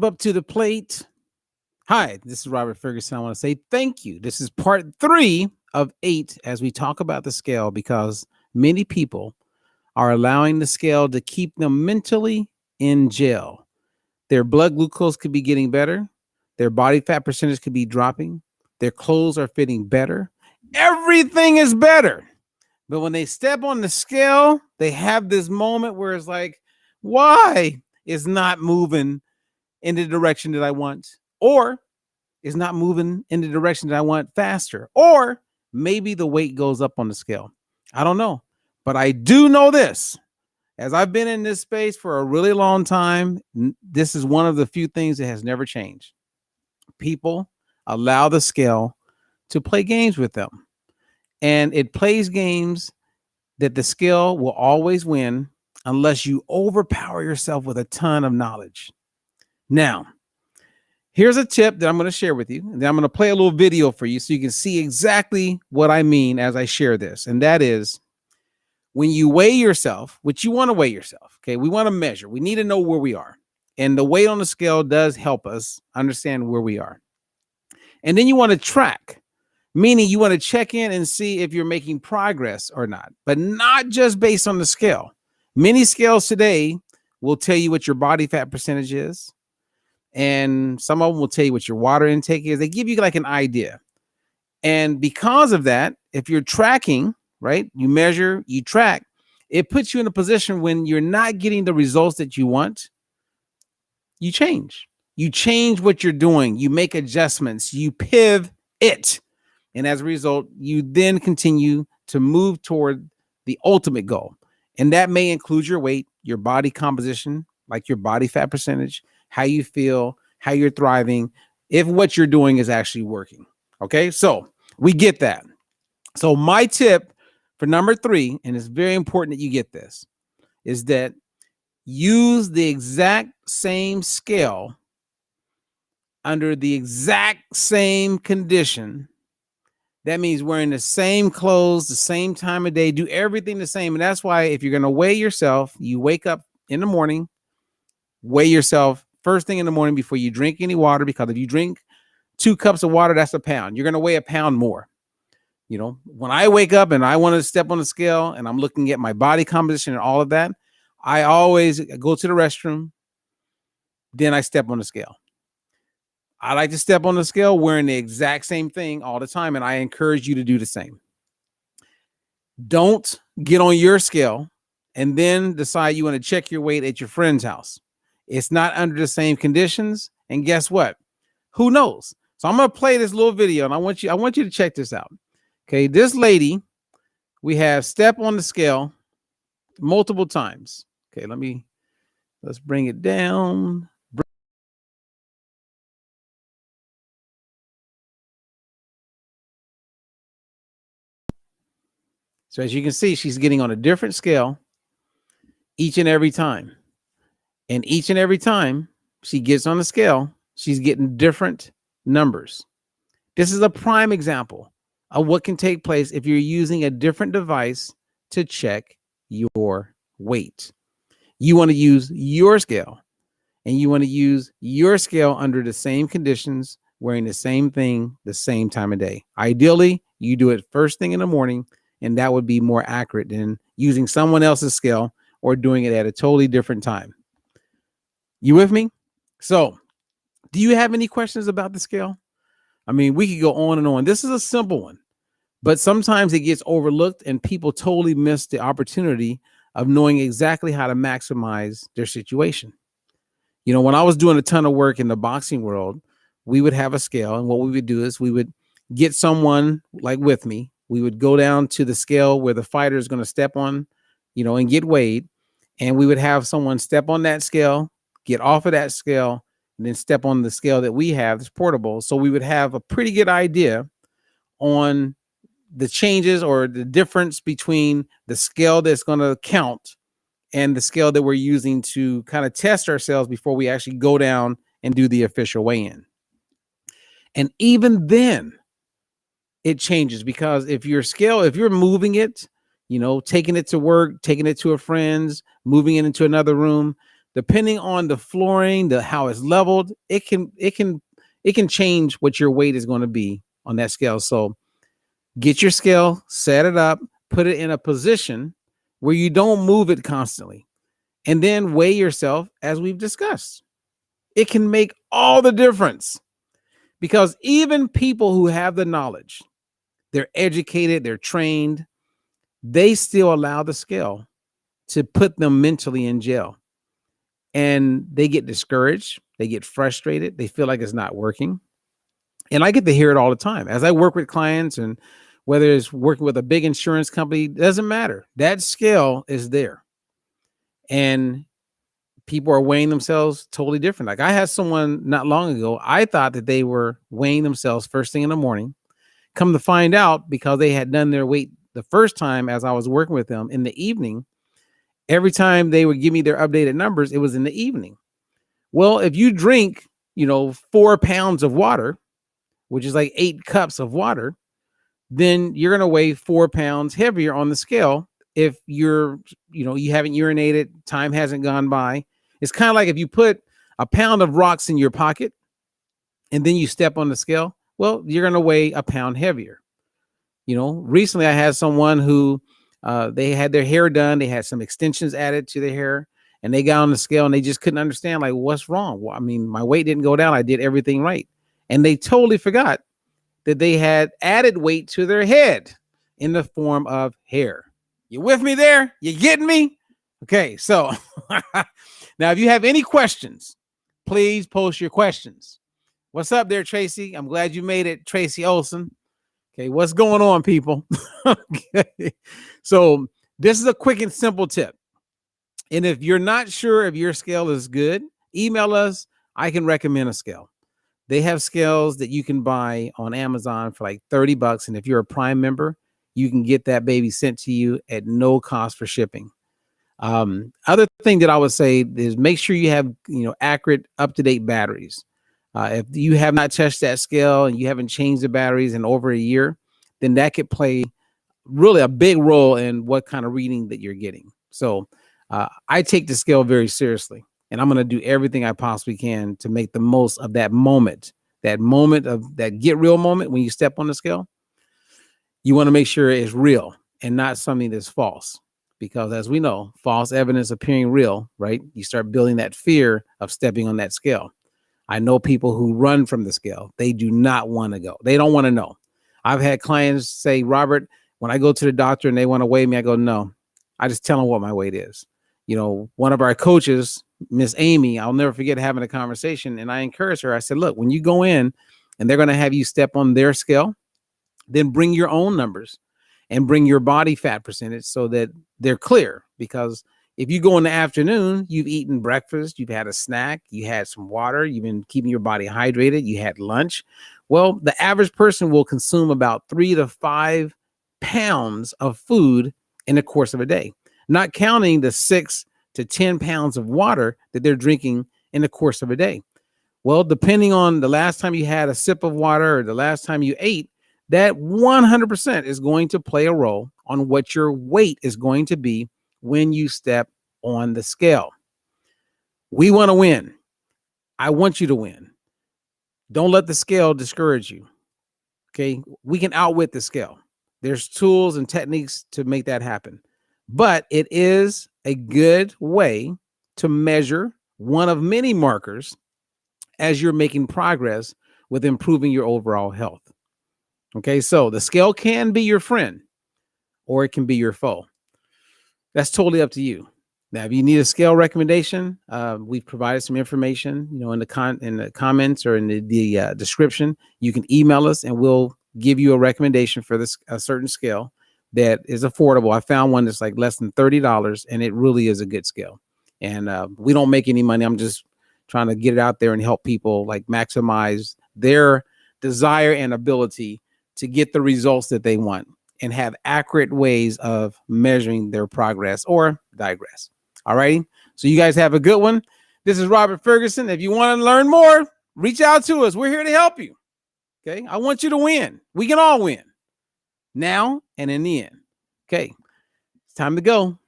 Up to the plate. Hi, this is Robert Ferguson. I want to say thank you. This is part 3 of 8 as we talk about the scale because many people are allowing the scale to keep them mentally in jail. Their blood glucose could be getting better. Their body fat percentage could be dropping. Their clothes are fitting better. Everything is better. But when they step on the scale, they have this moment where it's like, why is not moving in the direction that I want, or is not moving in the direction that I want faster, or maybe the weight goes up on the scale. I don't know, but I do know this. As I've been in this space for a really long time, this is one of the few things that has never changed. People allow the scale to play games with them, and it plays games that the scale will always win unless you overpower yourself with a ton of knowledge. Now, here's a tip that I'm going to share with you. And then I'm going to play a little video for you so you can see exactly what I mean as I share this. And that is when you weigh yourself, which you want to weigh yourself, okay, we want to measure. We need to know where we are. And the weight on the scale does help us understand where we are. And then you want to track, meaning you want to check in and see if you're making progress or not, but not just based on the scale. Many scales today will tell you what your body fat percentage is. And some of them will tell you what your water intake is. They give you like an idea. And because of that, if you're tracking, right, you measure, you track, it puts you in a position when you're not getting the results that you want, you change. You change what you're doing. You make adjustments. You pivot. And as a result, you then continue to move toward the ultimate goal. And that may include your weight, your body composition, like your body fat percentage, how you feel, how you're thriving, if what you're doing is actually working. Okay, so we get that. So my tip for number 3, and it's very important that you get this, is that use the exact same scale under the exact same condition. That means wearing the same clothes, the same time of day, do everything the same. And that's why if you're going to weigh yourself, you wake up in the morning, weigh yourself first thing in the morning before you drink any water, because if you drink 2 cups of water, that's a pound. You're going to weigh a pound more. You know, when I wake up and I want to step on the scale and I'm looking at my body composition and all of that, I always go to the restroom. Then I step on the scale. I like to step on the scale wearing the exact same thing all the time. And I encourage you to do the same. Don't get on your scale and then decide you want to check your weight at your friend's house. It's not under the same conditions. And guess what? Who knows? So I'm going to play this little video and I want you to check this out. Okay. This lady, we have step on the scale multiple times. Okay. Let's bring it down. So as you can see, she's getting on a different scale each and every time. And each and every time she gets on the scale, she's getting different numbers. This is a prime example of what can take place if you're using a different device to check your weight. You want to use your scale, and you want to use your scale under the same conditions, wearing the same thing, the same time of day. Ideally, you do it first thing in the morning, and that would be more accurate than using someone else's scale or doing it at a totally different time. You with me? So, do you have any questions about the scale? I mean, we could go on and on. This is a simple one, but sometimes it gets overlooked and people totally miss the opportunity of knowing exactly how to maximize their situation. You know, when I was doing a ton of work in the boxing world, we would have a scale, and what we would do is we would get someone like with me. We would go down to the scale where the fighter is going to step on, you know, and get weighed. And we would have someone step on that scale, get off of that scale, and then step on the scale that we have that's portable. So we would have a pretty good idea on the changes or the difference between the scale that's going to count and the scale that we're using to kind of test ourselves before we actually go down and do the official weigh-in. And even then, it changes, because if you're moving it, you know, taking it to work, taking it to a friend's, moving it into another room, depending on the flooring, how it's leveled, it can change what your weight is going to be on that scale. So get your scale, set it up, put it in a position where you don't move it constantly, and then weigh yourself as we've discussed. It can make all the difference, because even people who have the knowledge, they're educated, they're trained, they still allow the scale to put them mentally in jail. And they get discouraged, they get frustrated, they feel like it's not working. And I get to hear it all the time as I work with clients, and whether it's working with a big insurance company, doesn't matter. That scale is there. And people are weighing themselves totally different. Like, I had someone not long ago, I thought that they were weighing themselves first thing in the morning. Come to find out, because they had done their weight the first time as I was working with them in the evening, every time they would give me their updated numbers, it was in the evening. Well, if you drink, 4 pounds of water, which is like 8 cups of water, then you're going to weigh 4 pounds heavier on the scale. If you haven't urinated, time hasn't gone by. It's kind of like if you put a pound of rocks in your pocket and then you step on the scale, well, you're going to weigh a pound heavier. Recently I had someone who they had their hair done. They had some extensions added to their hair, and they got on the scale and they just couldn't understand, like, what's wrong? Well, I mean, my weight didn't go down. I did everything right. And they totally forgot that they had added weight to their head in the form of hair. You with me there? You getting me? Okay, so now if you have any questions, please post your questions. What's up there, Tracy? I'm glad you made it, Tracy Olson. Okay, what's going on, people? Okay, so this is a quick and simple tip. And if you're not sure if your scale is good, email us. I can recommend a scale. They have scales that you can buy on Amazon for like $30. And if you're a Prime member, you can get that baby sent to you at no cost for shipping. Other thing that I would say is make sure you have, accurate, up-to-date batteries. If you have not touched that scale and you haven't changed the batteries in over a year, then that could play really a big role in what kind of reading that you're getting. So I take the scale very seriously, and I'm going to do everything I possibly can to make the most of that moment of that get real moment when you step on the scale. You want to make sure it's real and not something that's false, because as we know, false evidence appearing real, right? You start building that fear of stepping on that scale. I know people who run from the scale. They do not want to go. They don't want to know. I've had clients say, Robert, when I go to the doctor and they want to weigh me, I go, no, I just tell them what my weight is. One of our coaches, Miss Amy, I'll never forget having a conversation, and I encouraged her. I said, look, when you go in and they're going to have you step on their scale, then bring your own numbers and bring your body fat percentage so that they're clear. Because if you go in the afternoon, you've eaten breakfast, you've had a snack, you had some water, you've been keeping your body hydrated, you had lunch. Well, the average person will consume about 3 to 5 pounds of food in the course of a day, not counting the 6 to 10 pounds of water that they're drinking in the course of a day. Well, depending on the last time you had a sip of water or the last time you ate, that 100% is going to play a role on what your weight is going to be when you step on the scale. We want to win. I want you to win. Don't let the scale discourage you. Okay. We can outwit the scale. There's tools and techniques to make that happen, but it is a good way to measure one of many markers as you're making progress with improving your overall health. Okay. So the scale can be your friend or it can be your foe. That's totally up to you. Now, if you need a scale recommendation, we've provided some information, in the comments or in the description. You can email us and we'll give you a recommendation for a certain scale that is affordable. I found one that's like less than $30, and it really is a good scale. And we don't make any money. I'm just trying to get it out there and help people like maximize their desire and ability to get the results that they want and have accurate ways of measuring their progress or digress. All righty. So you guys have a good one. This is Robert Ferguson. If you want to learn more, reach out to us. We're here to help you. Okay. I want you to win. We can all win now and in the end. Okay. It's time to go.